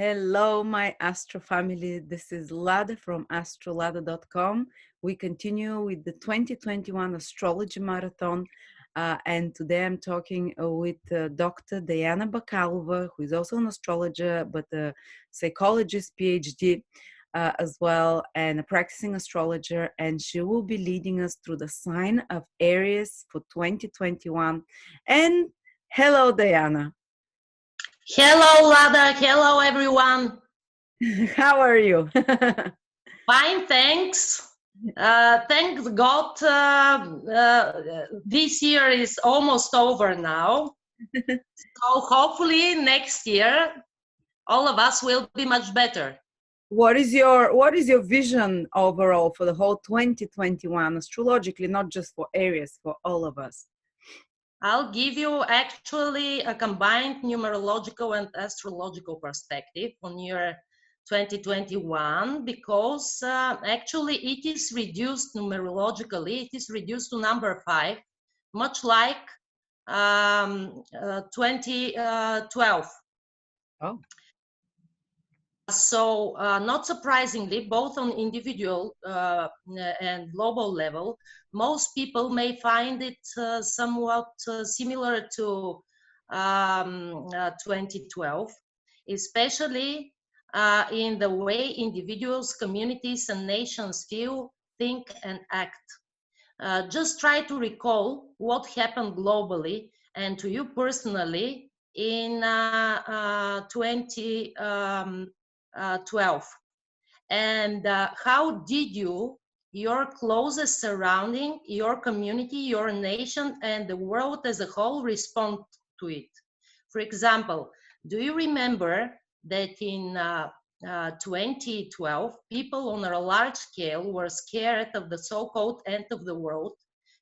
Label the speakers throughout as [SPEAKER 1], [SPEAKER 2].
[SPEAKER 1] Hello, my Astro family. This is Lada from astrolada.com. We continue with the 2021 Astrology Marathon. And today I'm talking with Dr. Diana Bakalova, who is also an astrologer, but a psychologist, PhD as well, and a practicing astrologer. And she will be leading us through the sign of Aries for 2021. And hello, Diana.
[SPEAKER 2] Hello, Lada. Hello, everyone.
[SPEAKER 1] How are you?
[SPEAKER 2] Fine, thanks. Thank God. This year is almost over now. So hopefully next year, all of us will be much better.
[SPEAKER 1] What is your vision overall for the whole 2021 astrologically, not just for Aries, for all of us?
[SPEAKER 2] I'll give you actually a combined numerological and astrological perspective on year 2021 because actually it is reduced numerologically, it is reduced to number 5, much like 2012.
[SPEAKER 1] Oh.
[SPEAKER 2] So not surprisingly, both on individual and global level, most people may find it somewhat similar to 2012, especially in the way individuals, communities, and nations feel, think, and act. Just try to recall what happened globally and to you personally in 2012. And how did you, your closest surrounding, your community, your nation, and the world as a whole respond to it? For example, do you remember that in 2012, people on a large scale were scared of the so-called end of the world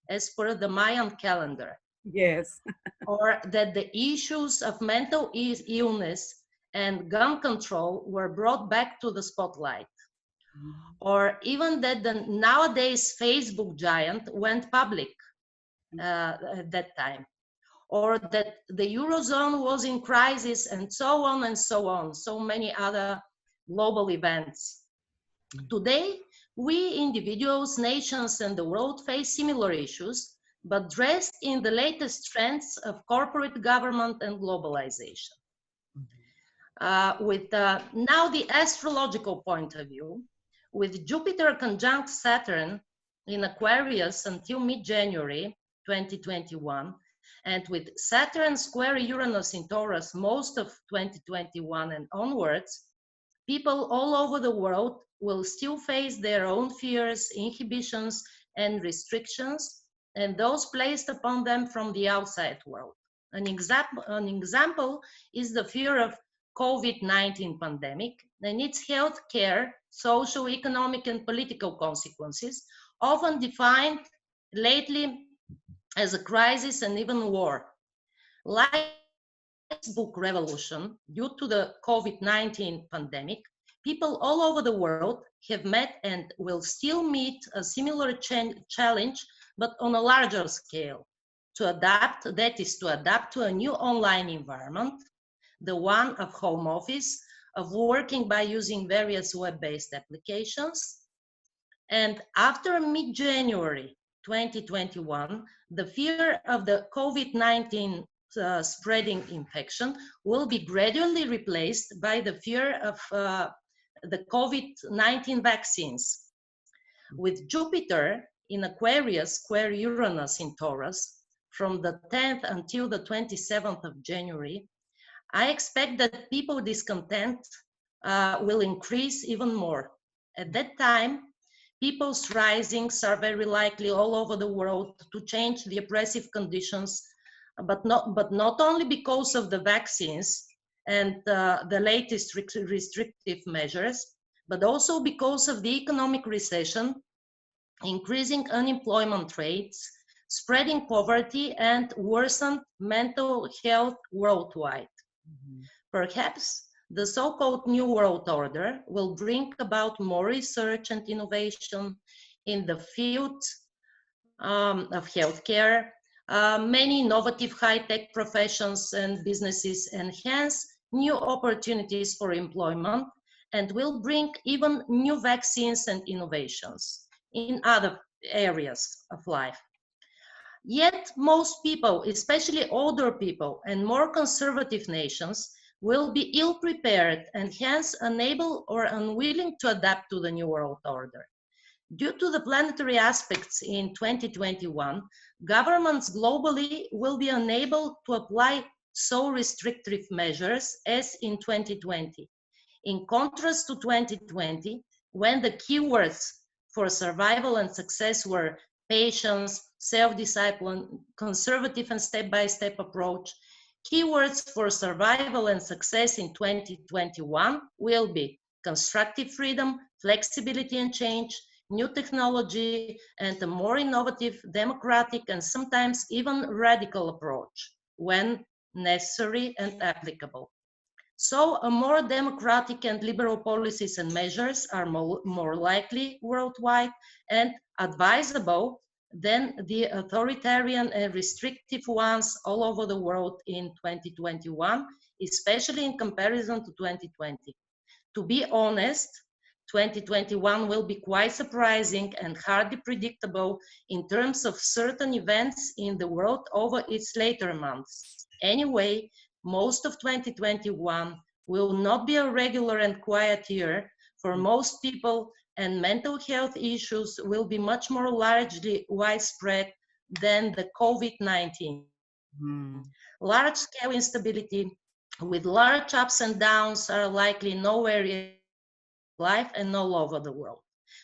[SPEAKER 2] as per the Mayan calendar?
[SPEAKER 1] Yes.
[SPEAKER 2] Or that the issues of mental illness and gun control were brought back to the spotlight? Or even that the nowadays Facebook giant went public at that time? Or that the Eurozone was in crisis, and so on and so on, so many other global events. Today, we individuals, nations, and the world face similar issues, but dressed in the latest trends of corporate government and globalization. With now the astrological point of view, with Jupiter conjunct Saturn in Aquarius until mid-January 2021, and with Saturn square Uranus in Taurus most of 2021 and onwards, people all over the world will still face their own fears, inhibitions, and restrictions, and those placed upon them from the outside world. An example is the fear of COVID-19 pandemic and its health care, social, economic, and political consequences, often defined lately as a crisis and even war. Like Facebook revolution, due to the COVID-19 pandemic, people all over the world have met and will still meet a similar challenge, but on a larger scale. To adapt, that is to adapt to a new online environment, the one of home office, of working by using various web-based applications. And after mid-January 2021, the fear of the COVID-19 spreading infection will be gradually replaced by the fear of the COVID-19 vaccines. With Jupiter in Aquarius square Uranus in Taurus from the 10th until the 27th of January, I expect that people discontent will increase even more. At that time, people's risings are very likely all over the world to change the oppressive conditions, but not only because of the vaccines and the latest restrictive measures, but also because of the economic recession, increasing unemployment rates, spreading poverty, and worsened mental health worldwide. Perhaps the so-called New World Order will bring about more research and innovation in the field of healthcare, many innovative high-tech professions and businesses, and hence new opportunities for employment, and will bring even new vaccines and innovations in other areas of life. Yet most people, especially older people and more conservative nations, will be ill prepared and hence unable or unwilling to adapt to the New World Order. Due to the planetary aspects in 2021, governments globally will be unable to apply so restrictive measures as in 2020. In contrast to 2020, when the keywords for survival and success were patience, self-discipline, conservative and step-by-step approach, keywords for survival and success in 2021 will be constructive freedom, flexibility and change, new technology, and a more innovative, democratic, and sometimes even radical approach when necessary and applicable. So a more democratic and liberal policies and measures are more likely worldwide and advisable than the authoritarian and restrictive ones all over the world in 2021, especially in comparison to 2020. To be honest, 2021 will be quite surprising and hardly predictable in terms of certain events in the world over its later months. Anyway, most of 2021 will not be a regular and quiet year for most people, and mental health issues will be much more largely widespread than the COVID-19. Large-scale instability with large ups and downs are likely nowhere in life and all over the world.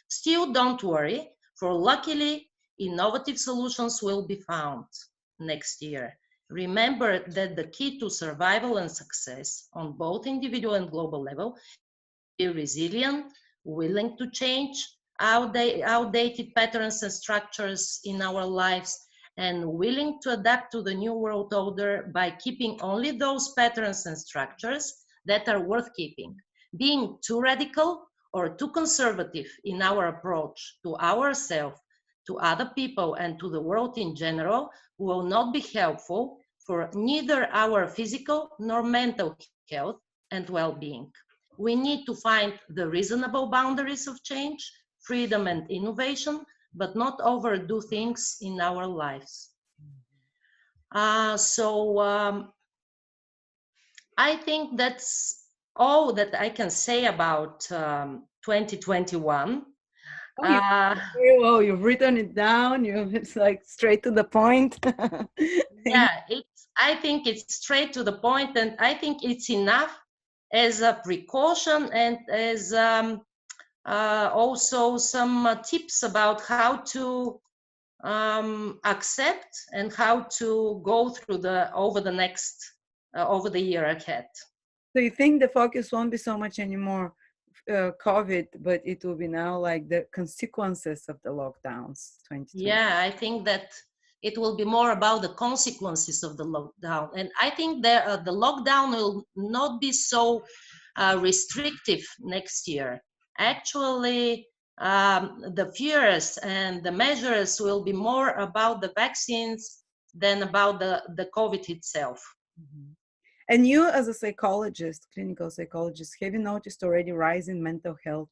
[SPEAKER 2] Still, don't worry, for luckily, innovative solutions will be found next year. Remember that the key to survival and success on both individual and global level is to be resilient, willing to change outdated patterns and structures in our lives, and willing to adapt to the new world order by keeping only those patterns and structures that are worth keeping. Being too radical or too conservative in our approach to ourselves, to other people, and to the world in general will not be helpful for neither our physical nor mental health and well-being. We need to find the reasonable boundaries of change, freedom, and innovation, but not overdo things in our lives. I think that's all that I can say about 2021.
[SPEAKER 1] Very well, you've written it down. It's like straight to the point.
[SPEAKER 2] Yeah, I think it's straight to the point, and I think it's enough as a precaution and as also some tips about how to accept and how to go through over the year ahead.
[SPEAKER 1] So you think the focus won't be so much anymore COVID, but it will be now like the consequences of the lockdowns 2020?
[SPEAKER 2] Yeah, I think that it will be more about the consequences of the lockdown. And I think that the lockdown will not be so restrictive next year. Actually, the fears and the measures will be more about the vaccines than about the COVID itself.
[SPEAKER 1] Mm-hmm. And you, as a psychologist, clinical psychologist, have you noticed already rise in mental health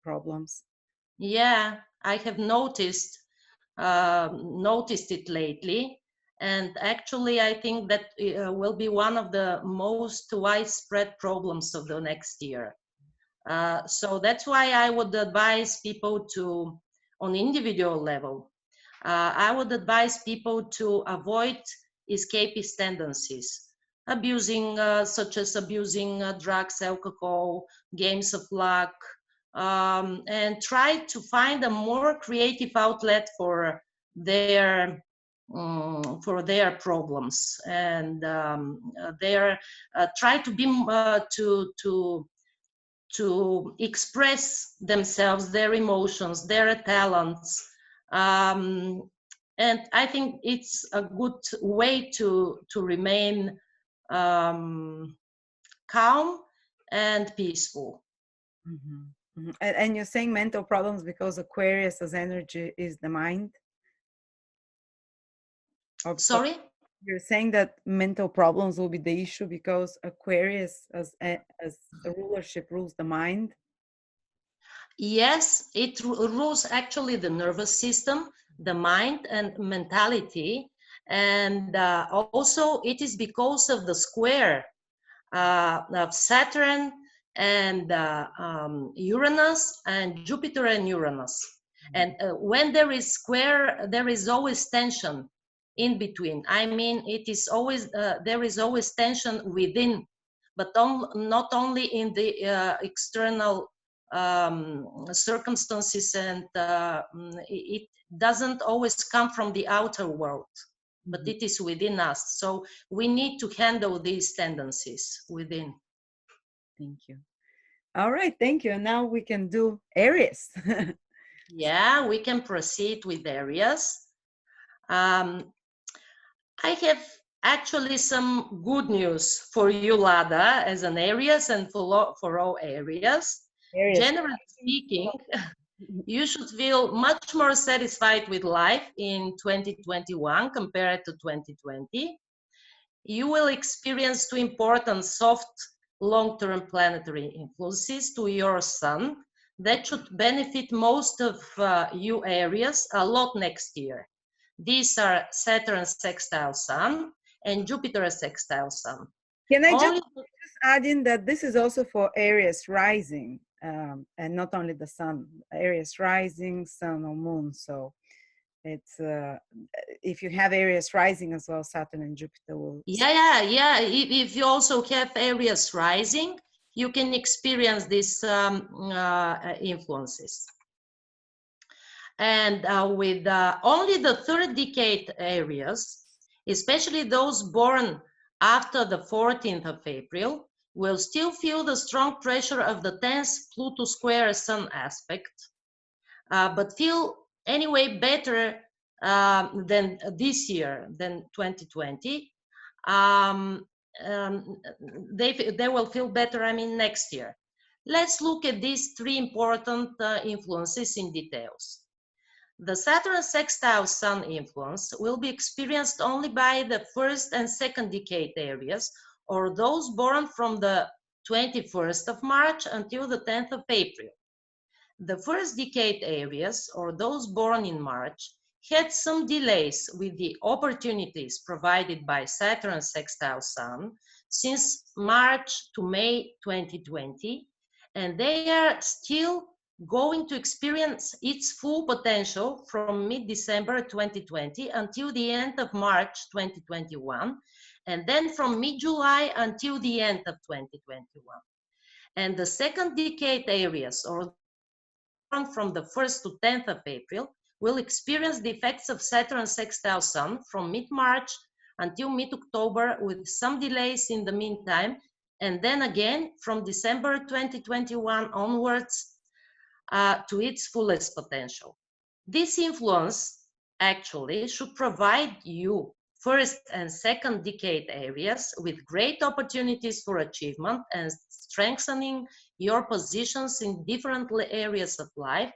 [SPEAKER 1] problems?
[SPEAKER 2] Yeah, I have noticed it lately, and actually I think that will be one of the most widespread problems of the next year. So that's why I would advise people to, on individual level, I would advise people to avoid escapist tendencies, such as abusing drugs, alcohol, games of luck, and try to find a more creative outlet for their problems, and try to be to express themselves, their emotions, their talents. And I think it's a good way to remain calm and peaceful.
[SPEAKER 1] Mm-hmm. Mm-hmm. And you're saying mental problems because Aquarius as energy is the mind?
[SPEAKER 2] Sorry?
[SPEAKER 1] You're saying that mental problems will be the issue because Aquarius as a rulership rules the mind.
[SPEAKER 2] Yes, it rules actually the nervous system, the mind and mentality. And also it is because of the square of Saturn and Uranus and Jupiter and Uranus. And when there is square, there is always tension in between. I mean, it is always, there is always tension within, but not only in the external circumstances, and it doesn't always come from the outer world, but it is within us. So we need to handle these tendencies within.
[SPEAKER 1] Thank you. All right, thank you. And now we can do Aries.
[SPEAKER 2] Yeah, we can proceed with Aries. I have actually some good news for you, Lada, as an Aries, and for all Aries.
[SPEAKER 1] Aries.
[SPEAKER 2] Generally speaking, you should feel much more satisfied with life in 2021 compared to 2020. You will experience two important soft long-term planetary influences to your sun that should benefit most of you Aries a lot next year. These are Saturn Sextile Sun and Jupiter Sextile Sun.
[SPEAKER 1] Can I
[SPEAKER 2] Only
[SPEAKER 1] just add in that this is also for Aries rising, and not only the sun, Aries rising, sun or moon. So it's if you have Aries rising as well, Saturn and Jupiter will.
[SPEAKER 2] yeah. If you also have Aries rising, you can experience these influences. And with only the third decade Aries, especially those born after the 14th of April, will still feel the strong pressure of the tense Pluto Square Sun aspect, but feel anyway better than this year, than 2020. They will feel better, I mean, next year. Let's look at these three important influences in details. The Saturn Sextile Sun influence will be experienced only by the first and second decade Aries, or those born from the 21st of March until the 10th of April. The first decade Aries, or those born in March, had some delays with the opportunities provided by Saturn Sextile Sun since March to May 2020, and they are still going to experience its full potential from mid-December 2020 until the end of March 2021, and then from mid-July until the end of 2021. And the second decade Aries, or born from the 1st to 10th of April, will experience the effects of Saturn Sextile Sun from mid-March until mid-October, with some delays in the meantime, and then again from December 2021 onwards to its fullest potential. This influence actually should provide you first and second decade Aries with great opportunities for achievement and strengthening your positions in different areas of life,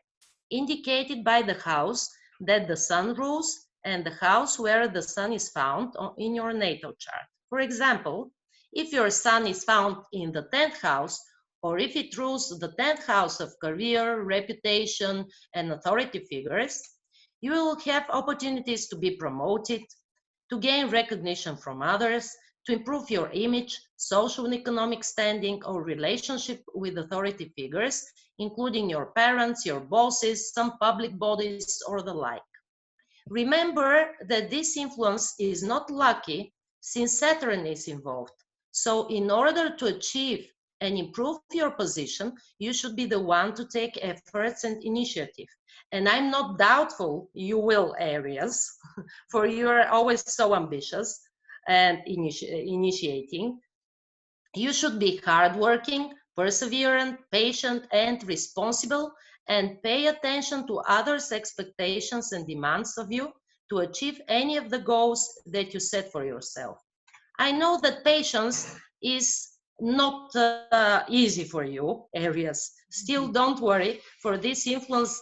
[SPEAKER 2] indicated by the house that the sun rules and the house where the sun is found in your natal chart. For example, if your sun is found in the 10th house, or if it rules the 10th house of career, reputation, and authority figures, you will have opportunities to be promoted, to gain recognition from others, to improve your image, social and economic standing, or relationship with authority figures, including your parents, your bosses, some public bodies, or the like. Remember that this influence is not lucky since Saturn is involved. So in order to achieve and improve your position, you should be the one to take efforts and initiative. And I'm not doubtful you will, Aries, for you're always so ambitious and initiating. You should be hardworking, perseverant, patient, and responsible, and pay attention to others' expectations and demands of you to achieve any of the goals that you set for yourself. I know that patience is not easy for you, Aries. Still, don't worry, for this influence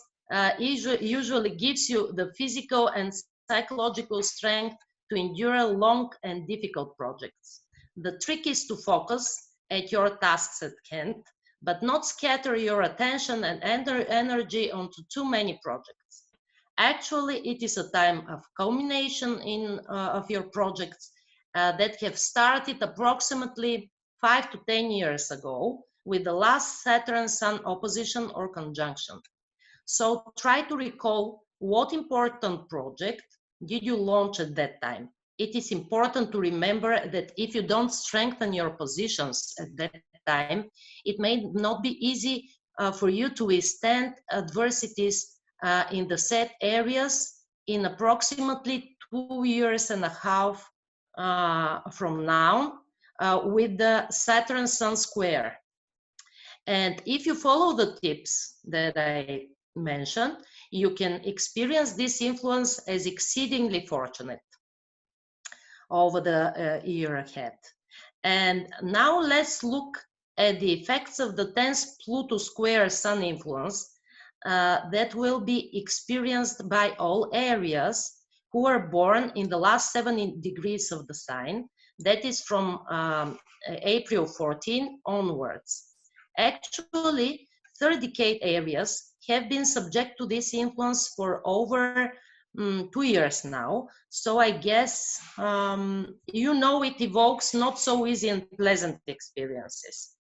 [SPEAKER 2] usually gives you the physical and psychological strength to endure long and difficult projects. The trick is to focus at your tasks at hand, but not scatter your attention and energy onto too many projects. Actually, it is a time of culmination of your projects that have started approximately 5 to 10 years ago with the last Saturn Sun opposition or conjunction. So try to recall what important project did you launch at that time. It is important to remember that if you don't strengthen your positions at that time, it may not be easy for you to withstand adversities in the set areas in approximately 2.5 years from now with the Saturn Sun square. And if you follow the tips that I mentioned, you can experience this influence as exceedingly fortunate over the year ahead. And now let's look at the effects of the 10th Pluto Square Sun influence that will be experienced by all Aries who are born in the last 7 degrees of the sign, that is from April 14 onwards. Actually, third decade Aries have been subject to this influence for over 2 years now. So I guess, you know, it evokes not so easy and pleasant experiences.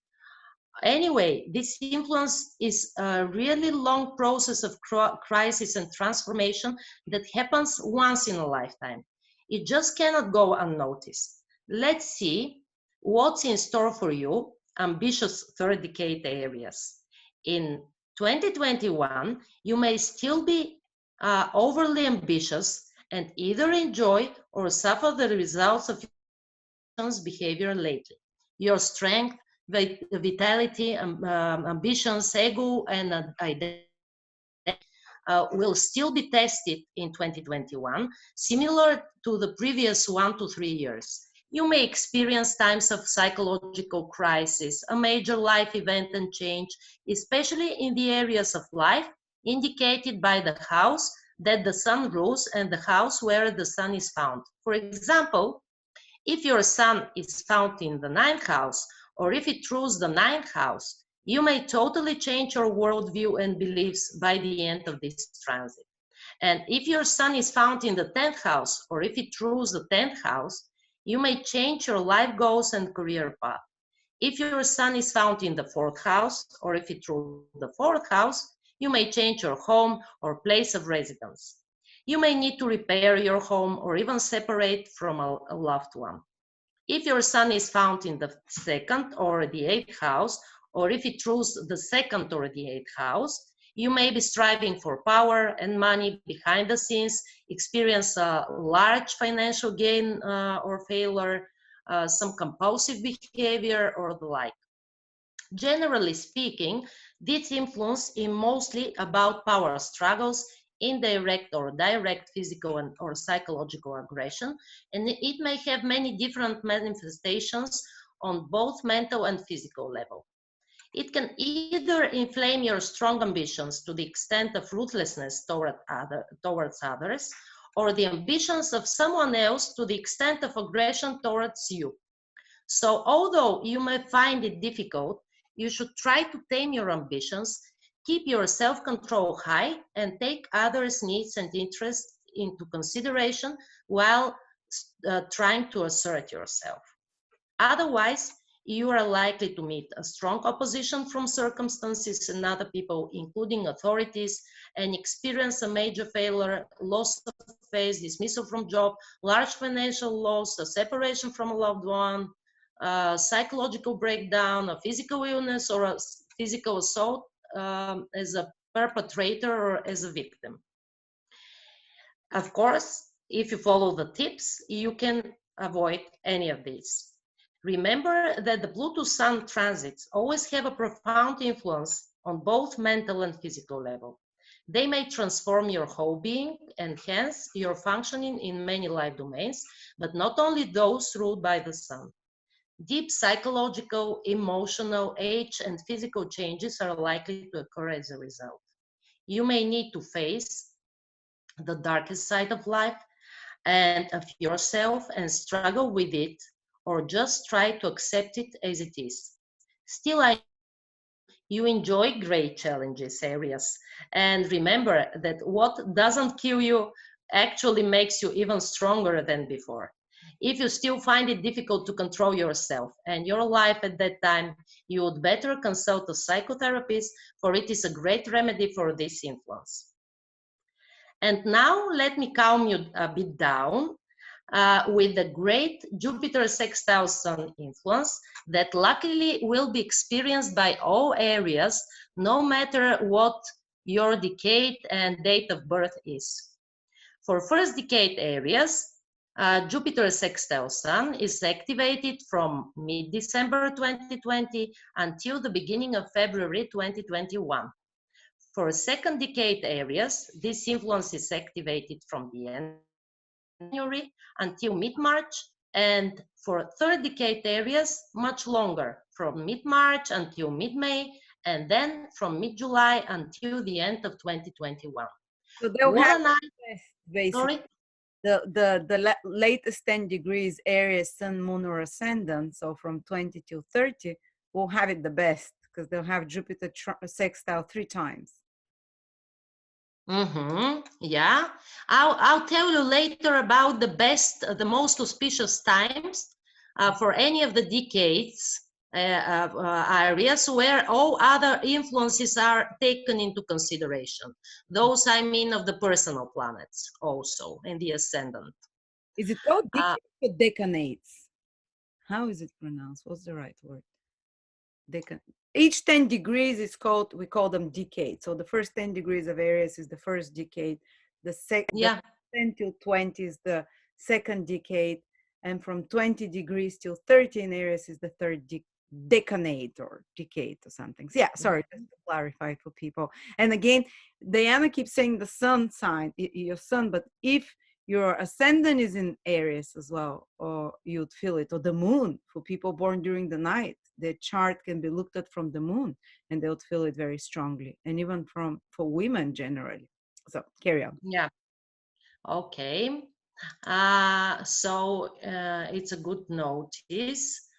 [SPEAKER 2] Anyway, this influence is a really long process of crisis and transformation that happens once in a lifetime. It just cannot go unnoticed. Let's see what's in store for you, ambitious third decade Aries. In 2021, you may still be overly ambitious and either enjoy or suffer the results of your behavior lately. Your strength, vitality, ambitions, ego, and identity will still be tested in 2021, similar to the previous 1 to 3 years. You may experience times of psychological crisis, a major life event and change, especially in the areas of life indicated by the house that the sun rules and the house where the sun is found. For example, if your sun is found in the 9th house, or if it rules the 9th house, you may totally change your worldview and beliefs by the end of this transit. And if your sun is found in the 10th house, or if it rules the 10th house, you may change your life goals and career path. If your sun is found in the 4th house, or if it rules the 4th house, you may change your home or place of residence. You may need to repair your home or even separate from a loved one. If your sun is found in the 2nd or the 8th house, or if it rules the 2nd or the 8th house, you may be striving for power and money behind the scenes, experience a large financial gain or failure, some compulsive behavior or the like. Generally speaking, this influence is mostly about power struggles, indirect or direct physical or psychological aggression, and it may have many different manifestations on both mental and physical level. It can either inflame your strong ambitions to the extent of ruthlessness towards others, or the ambitions of someone else to the extent of aggression towards you. So although you may find it difficult, you should try to tame your ambitions, keep your self-control high, and take others' needs and interests into consideration while trying to assert yourself. Otherwise, you are likely to meet a strong opposition from circumstances and other people, including authorities, and experience a major failure, loss of faith, dismissal from job, large financial loss, a separation from a loved one, psychological breakdown, a physical illness, or a physical assault as a perpetrator or as a victim. Of course, if you follow the tips, you can avoid any of these. Remember that the Pluto Sun transits always have a profound influence on both mental and physical level. They may transform your whole being and hence your functioning in many life domains, but not only those ruled by the Sun. Deep psychological, emotional, age, and physical changes are likely to occur as a result. You may need to face the darkest side of life, and of yourself and struggle with it, or just try to accept it as it is. Still, I know you enjoy great challenges, Aries. And remember that what doesn't kill you actually makes you even stronger than before. If you still find it difficult to control yourself and your life at that time, you would better consult a psychotherapist, for it is a great remedy for this influence. And now let me calm you a bit down with the great Jupiter Sextile Sun influence that luckily will be experienced by all Aries, no matter what your decade and date of birth is. For first decade Aries, Jupiter Sextile Sun is activated from mid-December 2020 until the beginning of February 2021. For second decade Aries, this influence is activated from the end of January until mid-March, and for third decade Aries, much longer, from mid-March until mid-May, and then from mid-July until the end of 2021.
[SPEAKER 1] So they'll
[SPEAKER 2] What
[SPEAKER 1] have
[SPEAKER 2] a nice,
[SPEAKER 1] the best, basically.
[SPEAKER 2] sorry?
[SPEAKER 1] The latest 10 degrees Aries, Sun, Moon, or Ascendant, so from 20 to 30, will have it the best because they'll have Jupiter sextile 3 times.
[SPEAKER 2] Yeah, I'll tell you later about the best, the most auspicious times for any of the decades areas where all other influences are taken into consideration. Those, I mean, of the personal planets also in the ascendant.
[SPEAKER 1] Is it called decades or decanates? How is it pronounced? What's the right word? Each 10 degrees is called, we call them decades. So the first 10 degrees of Aries is the first decade. The 10 till 20 is the second decade. And from 20 degrees till 30 in Aries is the third decanate or decade or something. So yeah, sorry, just to clarify for people. And again, Diana keeps saying the sun sign, your sun, but if your ascendant is in Aries as well, or you'd feel it, or the moon for people born during the night. The chart can be looked at from the moon and they would feel it very strongly, and even for women generally. So carry on.
[SPEAKER 2] Yeah. Okay. So it's a good notice.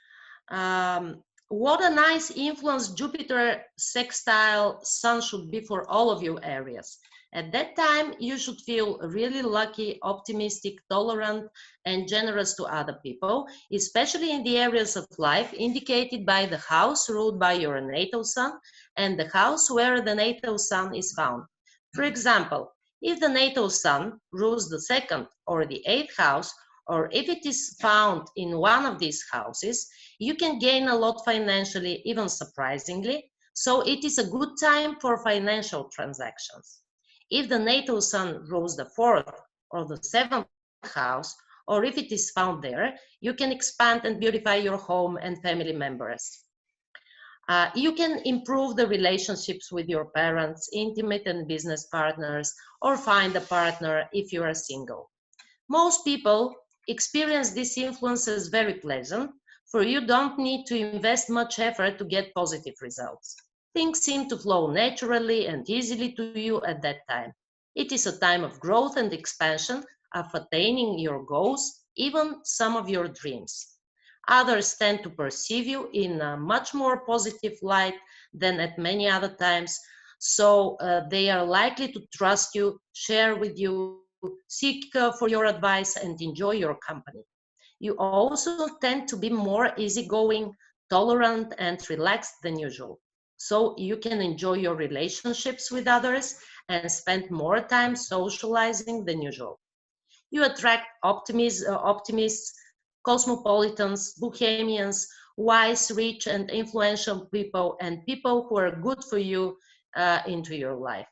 [SPEAKER 2] What a nice influence Jupiter sextile Sun should be for all of you Aries. At that time, you should feel really lucky, optimistic, tolerant, and generous to other people, especially in the areas of life indicated by the house ruled by your natal sun and the house where the natal sun is found. For example, if the natal sun rules the second or the eighth house, or if it is found in one of these houses, you can gain a lot financially, even surprisingly. So it is a good time for financial transactions. If the natal sun rules the fourth or the seventh house, or if it is found there, you can expand and beautify your home and family members. You can improve the relationships with your parents, intimate and business partners, or find a partner if you are single. Most people experience this influence as very pleasant, for you don't need to invest much effort to get positive results. Things seem to flow naturally and easily to you at that time. It is a time of growth and expansion, of attaining your goals, even some of your dreams. Others tend to perceive you in a much more positive light than at many other times, so they are likely to trust you, share with you, seek for your advice, and enjoy your company. You also tend to be more easygoing, tolerant, and relaxed than usual. So you can enjoy your relationships with others and spend more time socializing than usual. You attract optimists, cosmopolitans, bohemians, wise, rich, and influential people, and people who are good for you into your life.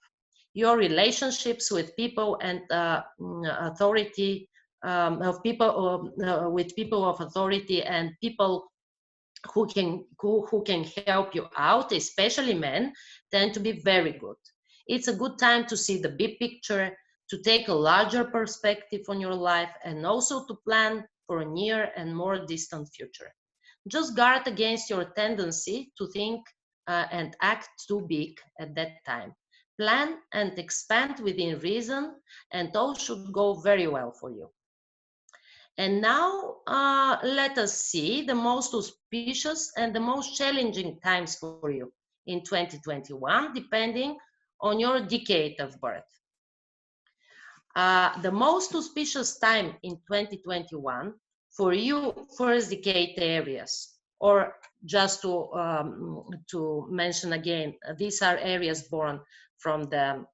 [SPEAKER 2] Your relationships with people and authority, of people with people of authority and people who can help you out, especially men, tend to be very good. It's a good time to see the big picture, to take a larger perspective on your life, and also to plan for a near and more distant future. Just guard against your tendency to think and act too big at that time. Plan and expand within reason, and all should go very well for you. And now let us see the most auspicious and the most challenging times for you in 2021, depending on your decade of birth. The most auspicious time in 2021 for you first decade Aries, or just to mention again, these are Aries born from the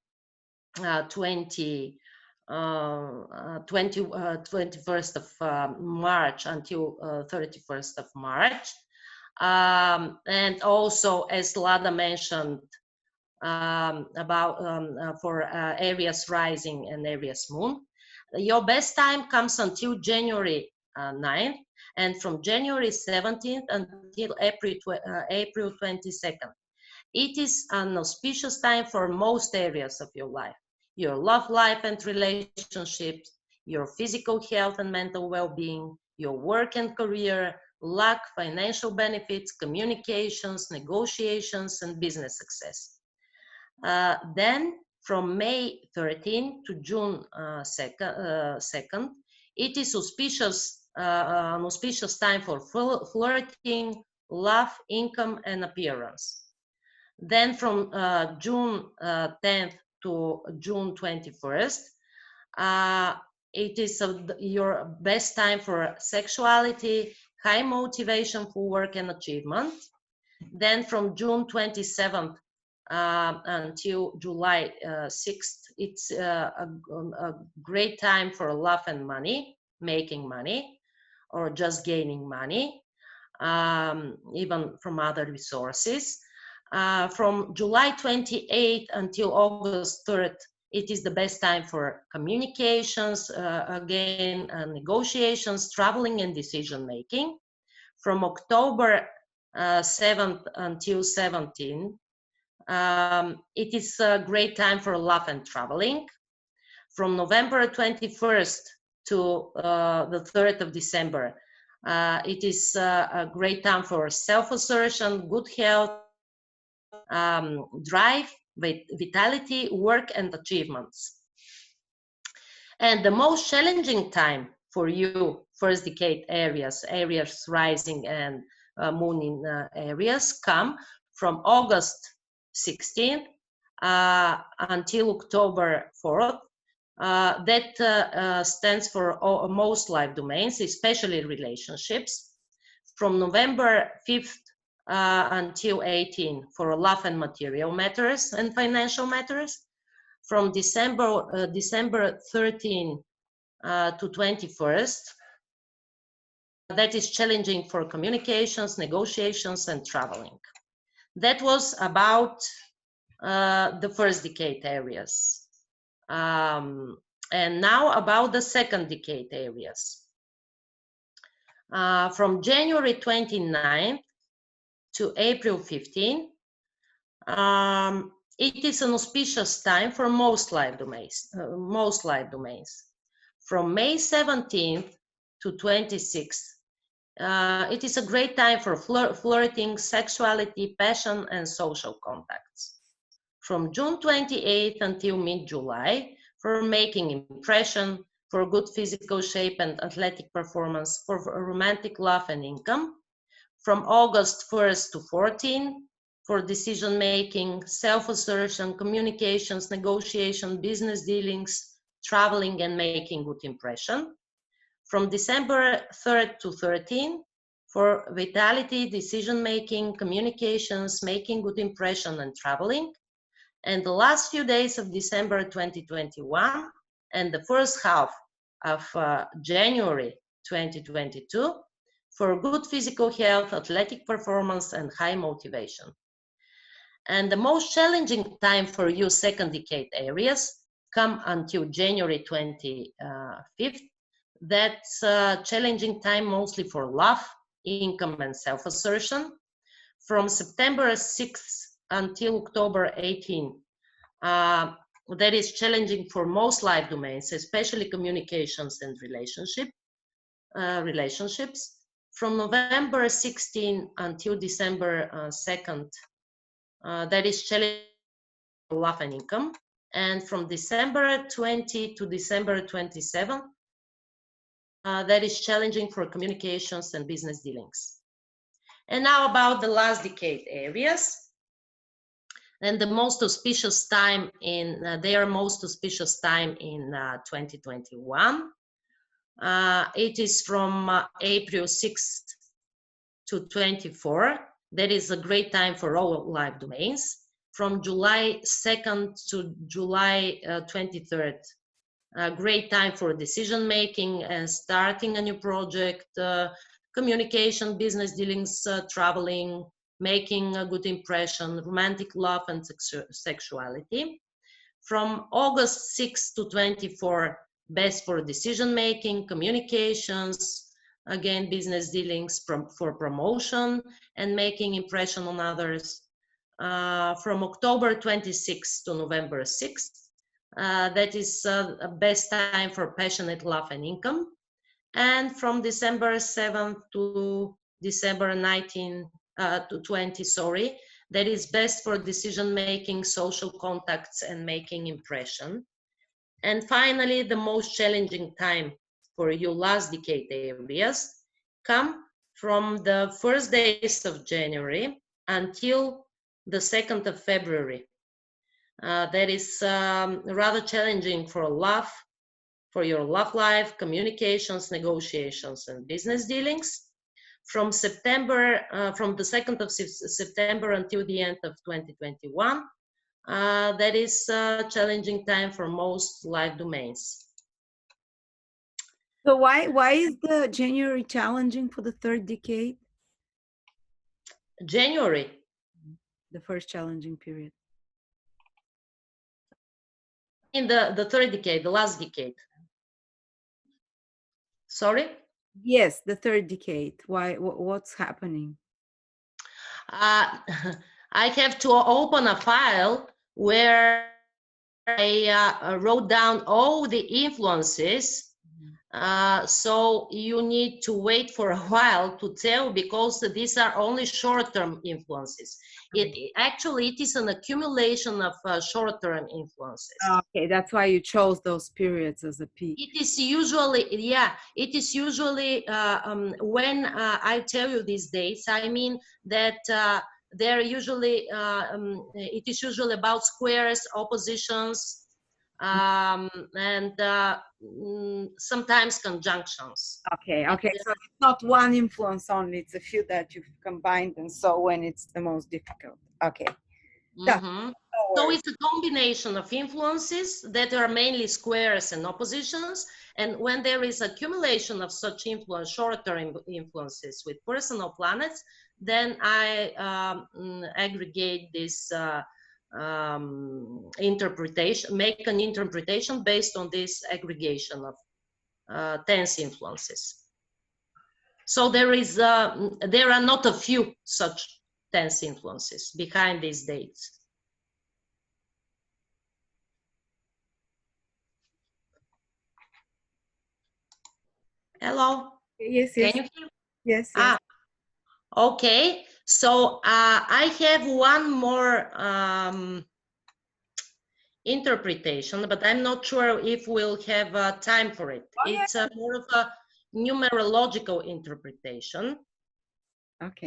[SPEAKER 2] 21st of March until 31st of March. And also, as Lada mentioned, for Aries rising and Aries moon. Your best time comes until January 9th, and from January 17th until April 22nd. It is an auspicious time for most areas of your life: your love life and relationships, your physical health and mental well-being, your work and career, luck, financial benefits, communications, negotiations, and business success. Then from May 13 to June 2nd, it is an auspicious time for flirting, love, income, and appearance. Then from June 10th to June 21st, it is your best time for sexuality, high motivation for work and achievement. Then from June 27th until July 6th, it's a great time for love and money, making money, or just gaining money, even from other resources. From July 28th until August 3rd, it is the best time for communications, again, negotiations, traveling, and decision making. From October 7th until 17th, it is a great time for love and traveling. From November 21st to the 3rd of December, it is a great time for self-assertion, good health, drive, vitality, work, and achievements. And the most challenging time for you, first decade Aries, Aries rising and moon in Aries, come from August 16th until October 4th. That stands for most life domains, especially relationships. From November 5th until 18 for love and material matters and financial matters. From December 13 to 21st, that is challenging for communications, negotiations, and traveling. That was about the first decade Aries. And now about the second decade Aries. From January 29th to April 15, it is an auspicious time for most life domains. From May 17th to 26th, it is a great time for flirting, sexuality, passion, and social contacts. From June 28th until mid-July, for making impression, for good physical shape and athletic performance, for romantic love and income. From August 1st to 14th, for decision-making, self-assertion, communications, negotiation, business dealings, traveling, and making good impression. From December 3rd to 13th, for vitality, decision-making, communications, making good impression, and traveling. And the last few days of December 2021 and the first half of January 2022, for good physical health, athletic performance, and high motivation. And the most challenging time for you second decade Aries come until January 25th. That's a challenging time mostly for love, income, and self-assertion. From September 6th until October 18th, that is challenging for most life domains, especially communications and relationships. From November 16 until December 2nd, that is challenging for love and income. And from December 20 to December 27, that is challenging for communications and business dealings. And now about the last decade areas. And the most auspicious time in their most auspicious time in 2021. It is from April 6th to 24. That is a great time for all life domains. From July 2nd to July 23rd, a great time for decision making and starting a new project, communication, business dealings, traveling, making a good impression, romantic love and sexuality. From August 6 to 24, best for decision making, communications, again, business dealings for promotion and making impression on others. From October 26 to November 6th, that is the best time for passionate love and income. And from December 7th to December 19 to 20, sorry, that is best for decision making, social contacts, and making impression. And finally, the most challenging time for your last decade areas come from the first days of January until the 2nd of February. That is rather challenging for love, for your love life, communications, negotiations, and business dealings. From September, from the 2nd of September until the end of 2021, that is a challenging time for most life domains.
[SPEAKER 1] So why is the January challenging for the third decade?
[SPEAKER 2] January.
[SPEAKER 1] The first challenging period.
[SPEAKER 2] In the third decade, the last decade. Sorry?
[SPEAKER 1] Yes, the third decade. Why? What's happening?
[SPEAKER 2] I have to open a file where I wrote down all the influences. So you need to wait for a while to tell, because these are only short-term influences. Actually, it is an accumulation of short-term influences.
[SPEAKER 1] Okay, that's why you chose those periods as a peak.
[SPEAKER 2] It is usually, yeah, it is usually when I tell you these dates, I mean that they're usually, it is usually about squares, oppositions, and sometimes conjunctions.
[SPEAKER 1] Okay, so it's not one influence only, it's a few that you've combined, and so when it's the most difficult. Okay.
[SPEAKER 2] Mm-hmm. So it's a combination of influences that are mainly squares and oppositions, and when there is accumulation of such influence, short-term influences with personal planets, then I aggregate this interpretation, make an interpretation based on this aggregation of tense influences. So there are not a few such tense influences behind these dates. Hello?
[SPEAKER 1] Yes.
[SPEAKER 2] Can you hear?
[SPEAKER 1] Yes.
[SPEAKER 2] Okay. So I have one more interpretation, but I'm not sure if we'll have time for it. It's more of a numerological interpretation.
[SPEAKER 1] Okay.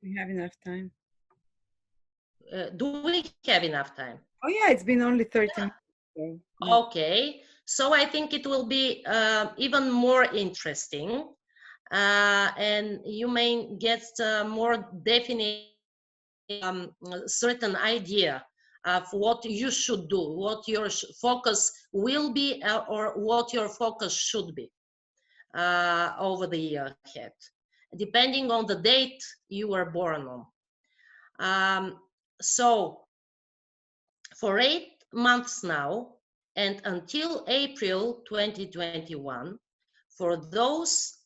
[SPEAKER 1] We have enough time.
[SPEAKER 2] Do we have enough time?
[SPEAKER 1] Oh yeah, it's been only 30 minutes. So,
[SPEAKER 2] okay, so I think it will be even more interesting, and you may get more definite certain idea of what you should do, what your focus will be, or what your focus should be over the year ahead, depending on the date you were born on. So for 8 months now, and until April 2021, for those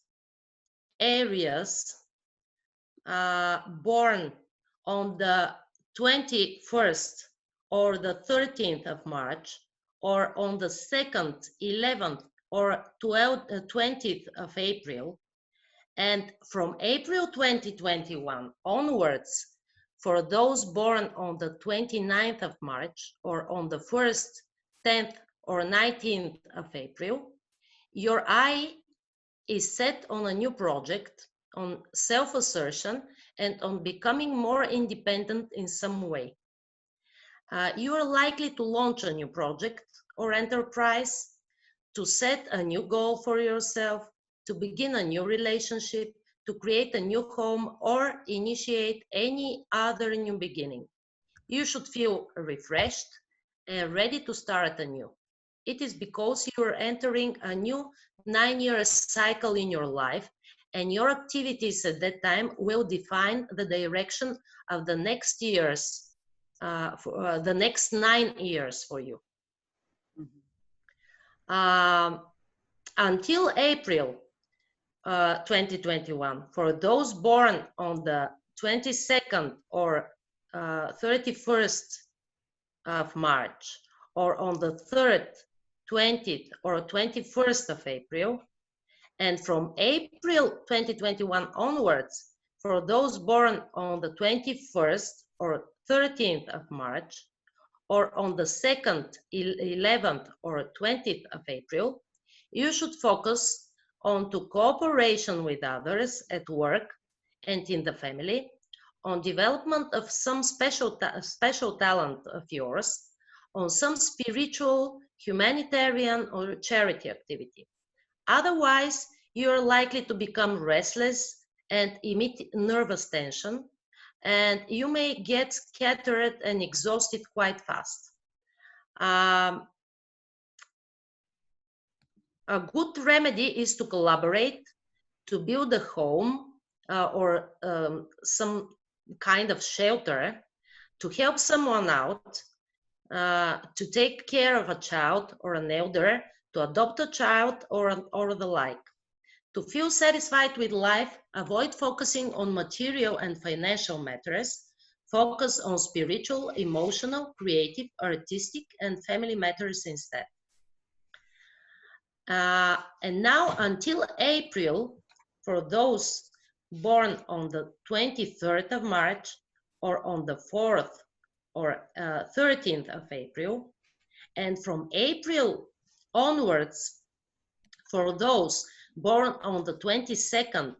[SPEAKER 2] areas born on the 21st or the 13th of March, or on the 2nd, 11th, or 20th of April, and from April 2021 onwards, for those born on the 29th of March, or on the 1st, 10th, or 19th of April, your eye is set on a new project, on self-assertion, and on becoming more independent in some way. You are likely to launch a new project or enterprise, to set a new goal for yourself, to begin a new relationship, to create a new home, or initiate any other new beginning. You should feel refreshed and ready to start anew. It is because you are entering a new 9-year cycle in your life, and your activities at that time will define the direction of the next years, the next 9 years for you. Until April 2021, for those born on the 22nd or 31st of March, or on the 3rd, 20th, or 21st of April, and from April 2021 onwards, for those born on the 21st or 13th of March, or on the 2nd, 11th, or 20th of April, you should focus on to cooperation with others at work and in the family, on development of some special talent of yours, on some spiritual, humanitarian, or charity activity. Otherwise, you are likely to become restless and emit nervous tension, and you may get scattered and exhausted quite fast. A good remedy is to collaborate, to build a home or some kind of shelter, to help someone out, to take care of a child or an elder, to adopt a child or the like. To feel satisfied with life, avoid focusing on material and financial matters. Focus on spiritual, emotional, creative, artistic, and family matters instead. And now until April, for those born on the 23rd of March or on the 4th or 13th of April, and from April onwards, for those born on the 22nd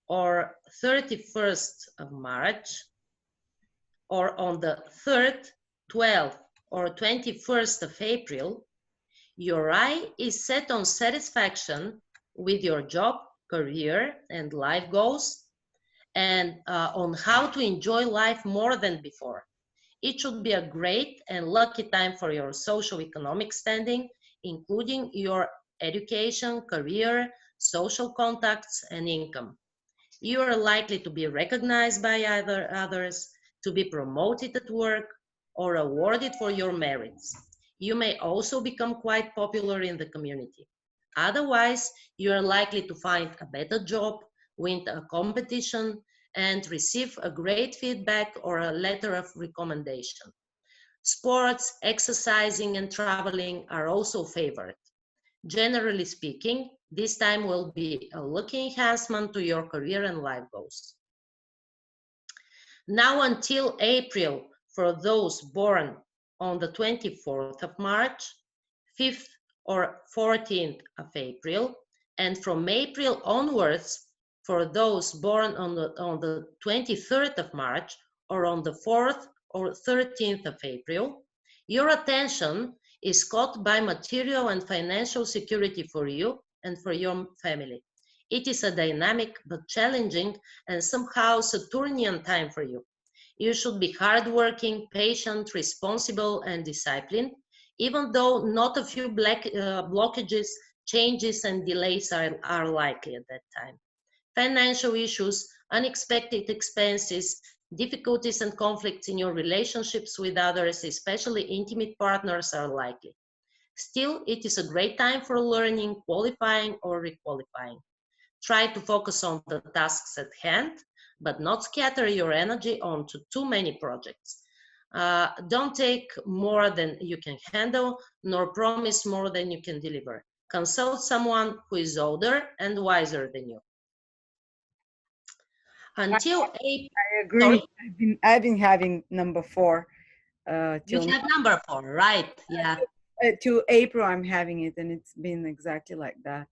[SPEAKER 2] or 31st of March, or on the 3rd, 12th, or 21st of April, your eye is set on satisfaction with your job, career, and life goals, and on how to enjoy life more than before. It should be a great and lucky time for your socio-economic standing, including your education, career, social contacts, and income. You are likely to be recognized by others, to be promoted at work, or awarded for your merits. You may also become quite popular in the community. Otherwise, you are likely to find a better job, win a competition, and receive a great feedback or a letter of recommendation. Sports, exercising, and traveling are also favored. Generally speaking, this time will be a lucky enhancement to your career and life goals. Now until April, for those born on the 24th of March, 5th or 14th of April, and from April onwards, for those born on the 23rd of March or on the 4th or 13th of April, your attention is caught by material and financial security for you and for your family. It is a dynamic but challenging and somehow Saturnian time for you. You should be hardworking, patient, responsible, and disciplined, even though not a few blockages, changes, and delays are likely at that time. Financial issues, unexpected expenses, difficulties and conflicts in your relationships with others, especially intimate partners, are likely. Still, it is a great time for learning, qualifying, or requalifying. Try to focus on the tasks at hand, but not scatter your energy onto too many projects. Don't take more than you can handle, nor promise more than you can deliver. Consult someone who is older and wiser than you. Until April.
[SPEAKER 1] I agree. I've been having number 4.
[SPEAKER 2] You have number 4, right? Yeah.
[SPEAKER 1] To April, I'm having it, and it's been exactly like that.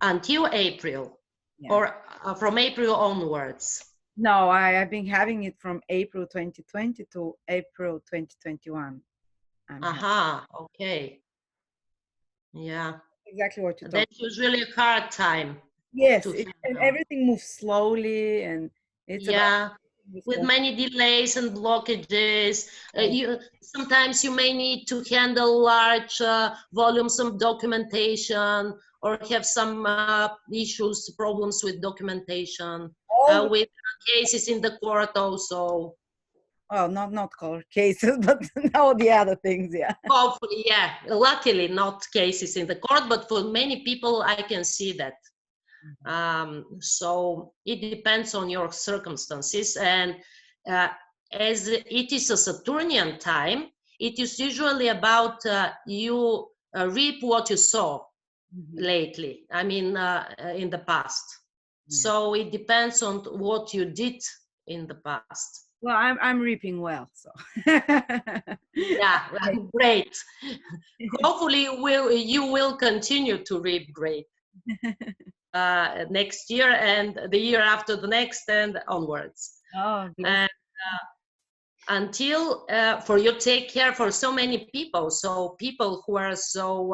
[SPEAKER 2] until April,
[SPEAKER 1] Yeah.
[SPEAKER 2] or from April onwards?
[SPEAKER 1] No, I've been having it from April 2020 to April 2021. I'm having
[SPEAKER 2] Aha, okay. Yeah,
[SPEAKER 1] exactly what you told.
[SPEAKER 2] that's usually a hard time
[SPEAKER 1] Yes,
[SPEAKER 2] to
[SPEAKER 1] and
[SPEAKER 2] handle.
[SPEAKER 1] everything moves slowly, and it's about
[SPEAKER 2] Yeah, with many delays and blockages. Sometimes you may need to handle large volumes of documentation, or have some issues, problems with documentation,
[SPEAKER 1] all.
[SPEAKER 2] with cases in the court also.
[SPEAKER 1] Well, not court cases, but all the other things. Yeah.
[SPEAKER 2] Hopefully, yeah. Luckily, not cases in the court, but for many people, I can see that. So it depends on your circumstances, and as it is a Saturnian time, it is usually about you reap what you sow lately. I mean, in the past.
[SPEAKER 1] Yeah.
[SPEAKER 2] So it depends on what you did in the past.
[SPEAKER 1] Well, I'm reaping well, so.
[SPEAKER 2] Yeah, great. Hopefully, you will continue to reap great. Next year and the year after the next and onwards.
[SPEAKER 1] Oh,
[SPEAKER 2] And until for you take care for so many people, so people who are so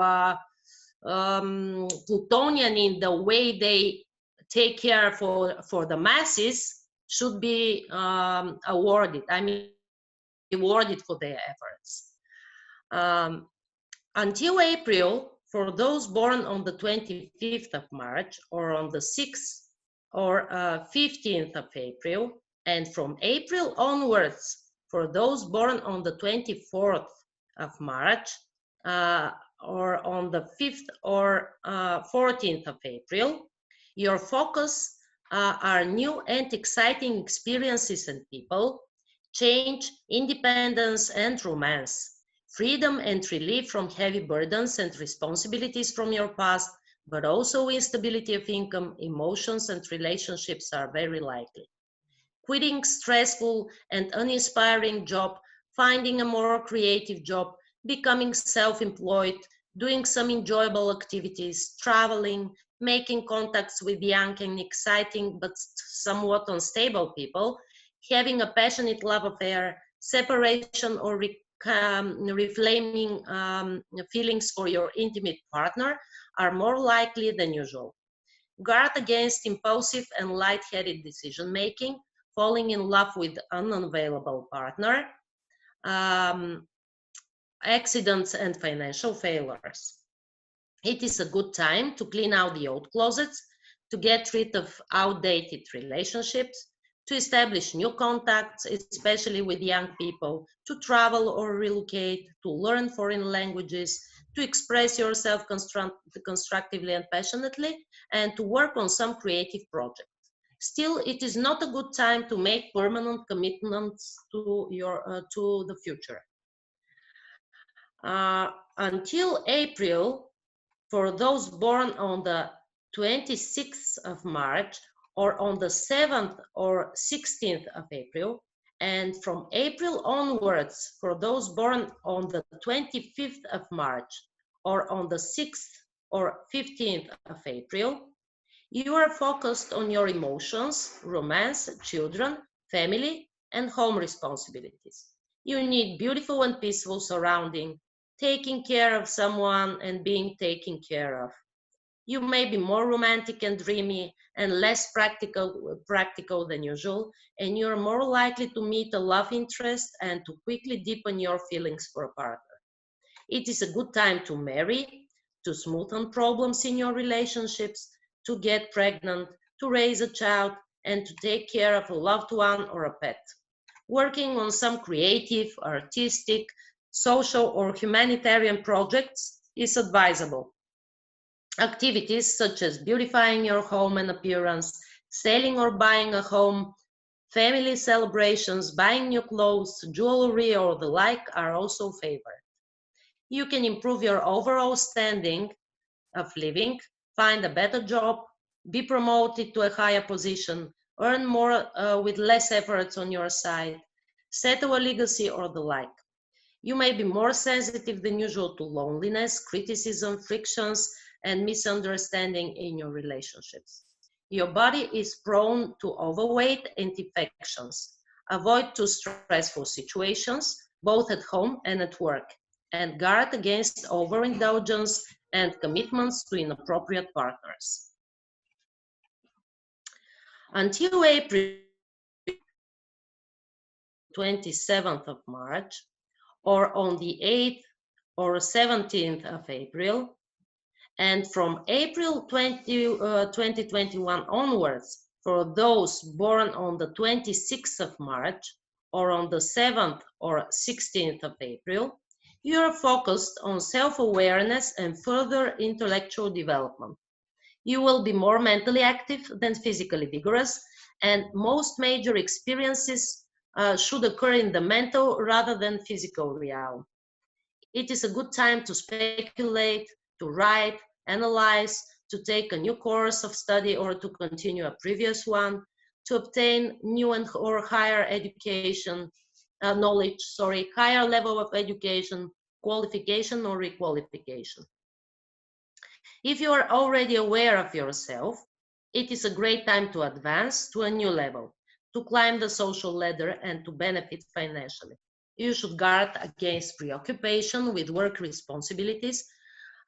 [SPEAKER 2] Plutonian in the way they take care for the masses should be awarded. I mean, rewarded for their efforts. Until April, for those born on the 25th of March or on the 6th or 15th of April, and from April onwards, for those born on the 24th of March or on the 5th or 14th of April, your focus are new and exciting experiences and people, change, independence, and romance. Freedom and relief from heavy burdens and responsibilities from your past, but also instability of income, emotions, and relationships are very likely. Quitting stressful and uninspiring job, finding a more creative job, becoming self-employed, doing some enjoyable activities, traveling, making contacts with young and exciting but somewhat unstable people, having a passionate love affair, separation or reflaming feelings for your intimate partner are more likely than usual. Guard against impulsive and light-headed decision-making, falling in love with an unavailable partner, accidents and financial failures. It is a good time to clean out the old closets, to get rid of outdated relationships, to establish new contacts, especially with young people, to travel or relocate, to learn foreign languages, to express yourself constructively and passionately, and to work on some creative project. Still, it is not a good time to make permanent commitments to the future. Until April, for those born on the 26th of March or on the 7th or 16th of April, and from April onwards for those born on the 25th of March or on the 6th or 15th of April, you are focused on your emotions, romance, children, family, and home responsibilities. You need beautiful and peaceful surrounding, taking care of someone and being taken care of. You may be more romantic and dreamy and less practical than usual, and you're more likely to meet a love interest and to quickly deepen your feelings for a partner. It is a good time to marry, to smoothen problems in your relationships, to get pregnant, to raise a child, and to take care of a loved one or a pet. Working on some creative, artistic, social, or humanitarian projects is advisable. Activities such as beautifying your home and appearance, selling or buying a home, family celebrations, buying new clothes, jewelry, or the like are also favored. You can improve your overall standing of living, find a better job, be promoted to a higher position, earn more with less efforts on your side, settle a legacy, or the like. You may be more sensitive than usual to loneliness, criticism, frictions, and misunderstanding in your relationships. Your body is prone to overweight and infections. Avoid too stressful situations, both at home and at work, and guard against overindulgence and commitments to inappropriate partners. Until April 27th of March, or on the 8th or 17th of April, and from April 2021 onwards, for those born on the 26th of March or on the 7th or 16th of April, you are focused on self-awareness and further intellectual development. You will be more mentally active than physically vigorous, and most major experiences should occur in the mental rather than physical realm. It is a good time to speculate, to write, analyze, to take a new course of study or to continue a previous one, to obtain new or higher education, higher level of education, qualification or requalification. If you are already aware of yourself, it is a great time to advance to a new level, to climb the social ladder and to benefit financially. You should guard against preoccupation with work responsibilities,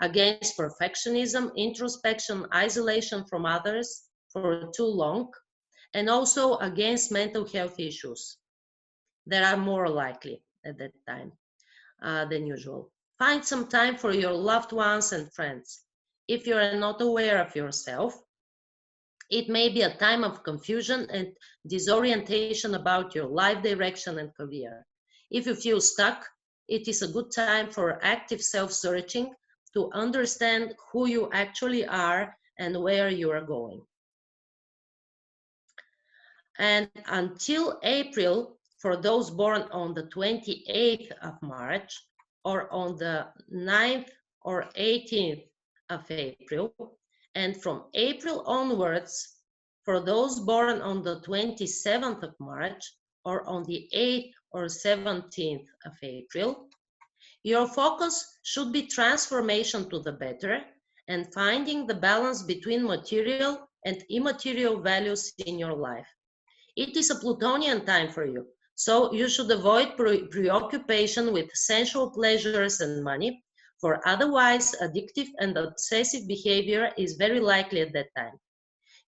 [SPEAKER 2] against perfectionism, introspection, isolation from others for too long, and also against mental health issues that are more likely at that time than usual. Find some time for your loved ones and friends. If you are not aware of yourself, it may be a time of confusion and disorientation about your life direction and career. If you feel stuck, it is a good time for active self-searching to understand who you actually are and where you are going. And until April, for those born on the 28th of March or on the 9th or 18th of April, and from April onwards, for those born on the 27th of March or on the 8th or 17th of April, your focus should be transformation to the better and finding the balance between material and immaterial values in your life. It is a Plutonian time for you, so you should avoid preoccupation with sensual pleasures and money, for otherwise addictive and obsessive behavior is very likely at that time.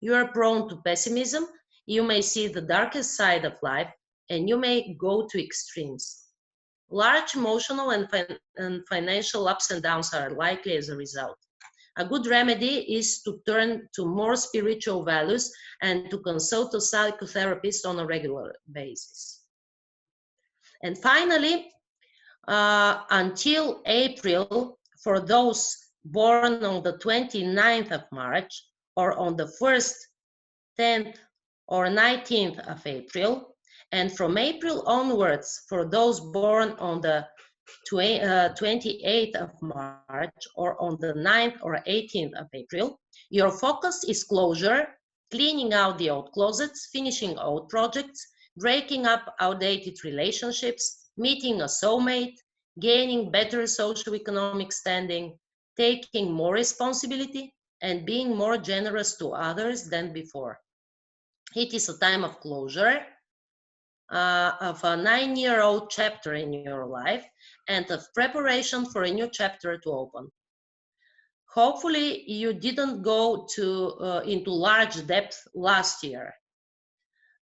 [SPEAKER 2] You are prone to pessimism, you may see the darkest side of life, and you may go to extremes. Large emotional and financial ups and downs are likely as a result. A good remedy is to turn to more spiritual values and to consult a psychotherapist on a regular basis. And finally, until April, for those born on the 29th of March or on the 1st, 10th, or 19th of April, and from April onwards, for those born on the 28th of March or on the 9th or 18th of April, your focus is closure, cleaning out the old closets, finishing old projects, breaking up outdated relationships, meeting a soulmate, gaining better socioeconomic standing, taking more responsibility, and being more generous to others than before. It is a time of closure, of a 9-year-old chapter in your life, and of preparation for a new chapter to open. Hopefully, you didn't go into large depth last year.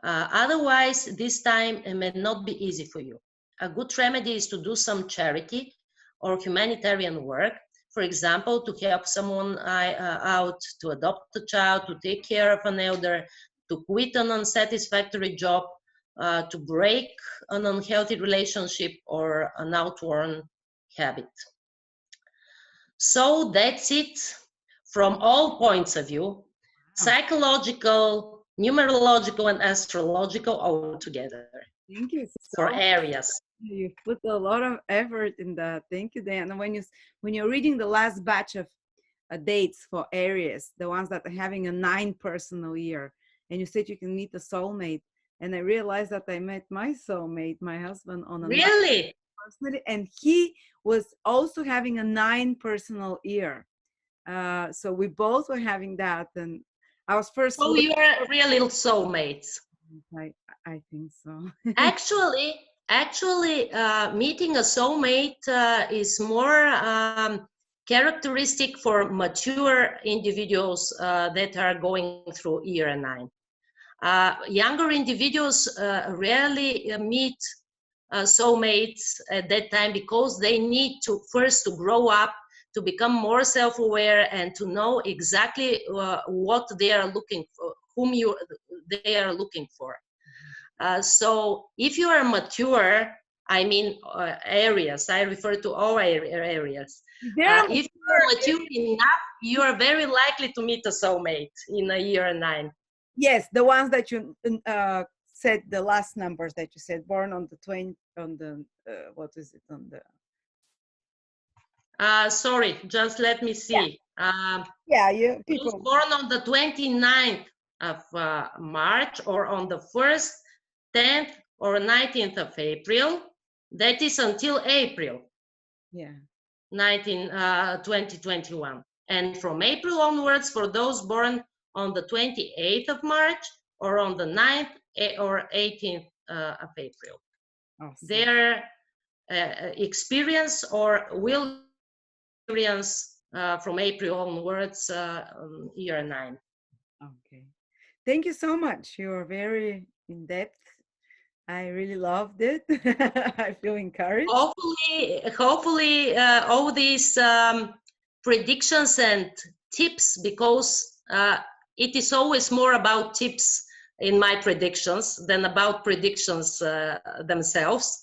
[SPEAKER 2] Otherwise, this time it may not be easy for you. A good remedy is to do some charity or humanitarian work. For example, to help someone out, to adopt a child, to take care of an elder, to quit an unsatisfactory job, to break an unhealthy relationship or an outworn habit. So that's it from all points of view, psychological, numerological, and astrological all together.
[SPEAKER 1] Thank you so
[SPEAKER 2] for Aries.
[SPEAKER 1] You put a lot of effort in that. Thank you, Diana. When you're reading the last batch of dates for Aries, the ones that are having a 9 personal year, and you said you can meet a soulmate, and I realized that I met my soulmate, my husband, on a
[SPEAKER 2] Really?
[SPEAKER 1] 9 personally, and he was also having a 9 personal year. So we both were having that, and I was first
[SPEAKER 2] So you are really soulmates.
[SPEAKER 1] I, I think so.
[SPEAKER 2] Actually, meeting a soulmate is more characteristic for mature individuals that are going through year 9. Younger individuals rarely meet soulmates at that time because they need to first to grow up, to become more self-aware, and to know exactly what they are looking for, they are looking for. So if you are mature, I mean areas, I refer to all areas.
[SPEAKER 1] Yeah,
[SPEAKER 2] If you are mature enough, you are very likely to meet a soulmate in a year 9.
[SPEAKER 1] yes, the ones that you said, the last numbers that you said, born on the 20, on the, what is it, on the...
[SPEAKER 2] Sorry, just let me see.
[SPEAKER 1] Yeah, you
[SPEAKER 2] Those
[SPEAKER 1] people.
[SPEAKER 2] born on the 29th of March or on the 1st, 10th or 19th of April, that is until April
[SPEAKER 1] Yeah.
[SPEAKER 2] 2021. And from April onwards, for those born on the 28th of March or on the 9th or 18th of April,
[SPEAKER 1] Awesome.
[SPEAKER 2] their experience or will experience from April onwards, year 9.
[SPEAKER 1] Okay. Thank you so much. You're very in depth. I really loved it. I feel encouraged.
[SPEAKER 2] Hopefully, all these predictions and tips, because it is always more about tips in my predictions than about predictions themselves,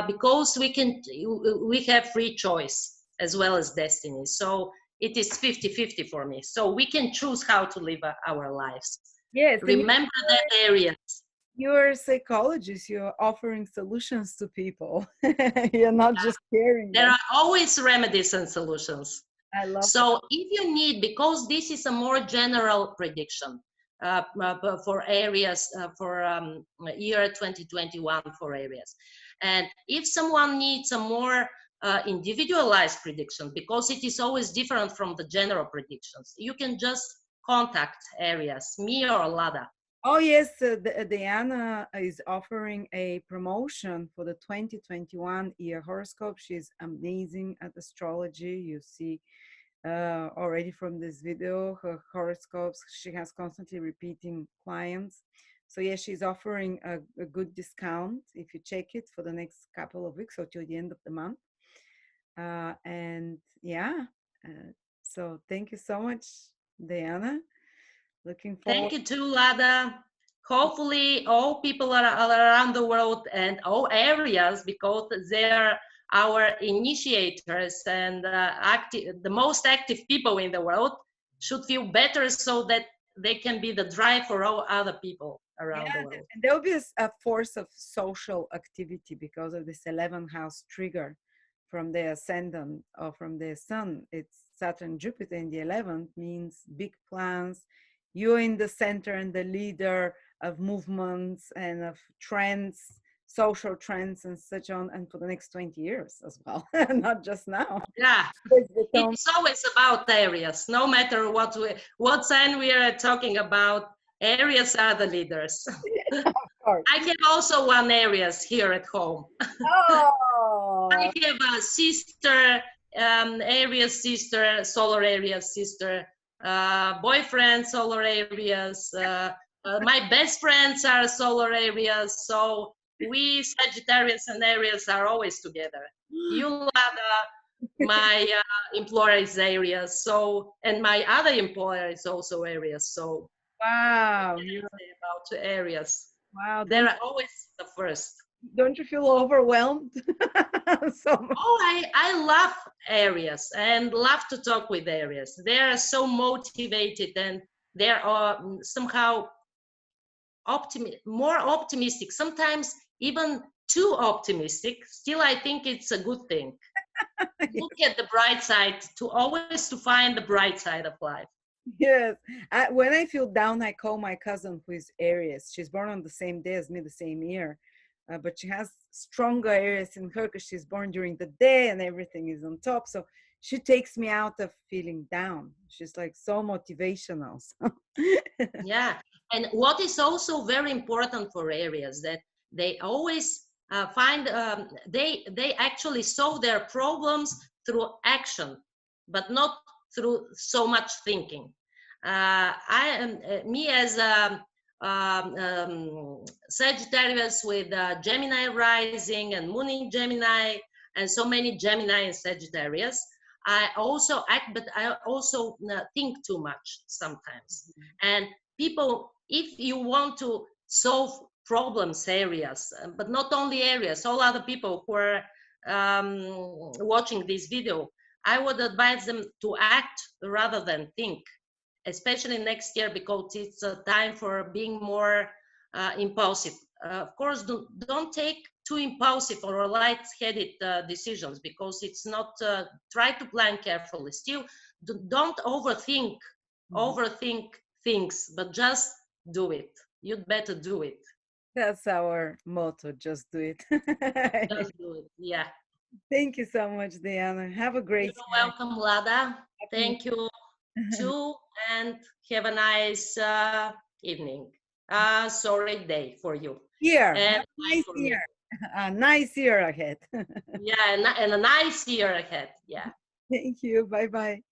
[SPEAKER 2] because we have free choice as well as destiny. So it is 50-50 for me. So we can choose how to live our lives.
[SPEAKER 1] Yes.
[SPEAKER 2] Remember that area.
[SPEAKER 1] You're a psychologist. You're offering solutions to people. You're not just caring
[SPEAKER 2] There
[SPEAKER 1] them.
[SPEAKER 2] are always remedies and solutions.
[SPEAKER 1] I love it.
[SPEAKER 2] So if you need, because this is a more general prediction for areas for year 2021 for areas. And if someone needs a more individualized prediction, because it is always different from the general predictions, you can just contact areas, me or Lada.
[SPEAKER 1] Oh, yes. Diana is offering a promotion for the 2021 year horoscope. She's amazing at astrology. You see already from this video, her horoscopes. She has constantly repeating clients. So, yeah, she's offering a good discount if you check it for the next couple of weeks or till the end of the month. And yeah, so thank you so much, Diana. Looking forward.
[SPEAKER 2] Thank you too, Lada. Hopefully all people are around the world and all areas, because they're our initiators and the most active people in the world, should feel better so that they can be the drive for all other people around the world.
[SPEAKER 1] And there will be a force of social activity because of this 11th house trigger from the ascendant or from the sun. It's Saturn, Jupiter in the 11th means big plans. You're in the center and the leader of movements and of trends, social trends and such on, and for the next 20 years as well, not just now.
[SPEAKER 2] Yeah, it's always about areas, no matter what sign we are talking about. Areas are the leaders.
[SPEAKER 1] Of course.
[SPEAKER 2] I have also one Aries here at home.
[SPEAKER 1] Oh.
[SPEAKER 2] I have a sister, Aries sister, solar Aries sister, boyfriend, solar Aries. My best friends are solar Aries. So we Sagittarius and Aries are always together. You, Lada, my employer is Aries. So, and my other employer is also Aries. So
[SPEAKER 1] Wow.
[SPEAKER 2] about Aries.
[SPEAKER 1] Wow.
[SPEAKER 2] They're always the first.
[SPEAKER 1] Don't you feel overwhelmed?
[SPEAKER 2] Oh, I love Aries and love to talk with Aries. They are so motivated and they're somehow more optimistic, sometimes even too optimistic. Still, I think it's a good thing. Look at the bright side, to always to find the bright side of life.
[SPEAKER 1] Yes. When I feel down, I call my cousin who is Aries. She's born on the same day as me, the same year. But she has stronger Aries in her because she's born during the day and everything is on top. So she takes me out of feeling down. She's like so motivational.
[SPEAKER 2] Yeah, and what is also very important for Aries that they always find they actually solve their problems through action, but not through so much thinking. I am me as a Sagittarius with Gemini rising and Moon in Gemini, and so many Gemini and Sagittarius. I also act, but I also think too much sometimes. And people, if you want to solve problems areas, but not only areas, all other people who are watching this video, I would advise them to act rather than think, especially next year, because it's a time for being more impulsive. Of course, don't take too impulsive or light-headed decisions, because it's not, try to plan carefully. Still, don't overthink things, but just do it. You'd better do it.
[SPEAKER 1] That's our motto, just do it.
[SPEAKER 2] Just do it. Yeah.
[SPEAKER 1] Thank you so much, Diana. Have a great
[SPEAKER 2] You're
[SPEAKER 1] time.
[SPEAKER 2] welcome, Lada.
[SPEAKER 1] Happy
[SPEAKER 2] Thank you too, and have a nice evening. Sorry, day for you.
[SPEAKER 1] year.
[SPEAKER 2] And
[SPEAKER 1] Have a nice
[SPEAKER 2] for me.
[SPEAKER 1] year. A nice year ahead.
[SPEAKER 2] Yeah, and a nice year ahead. Yeah.
[SPEAKER 1] Thank you. Bye bye.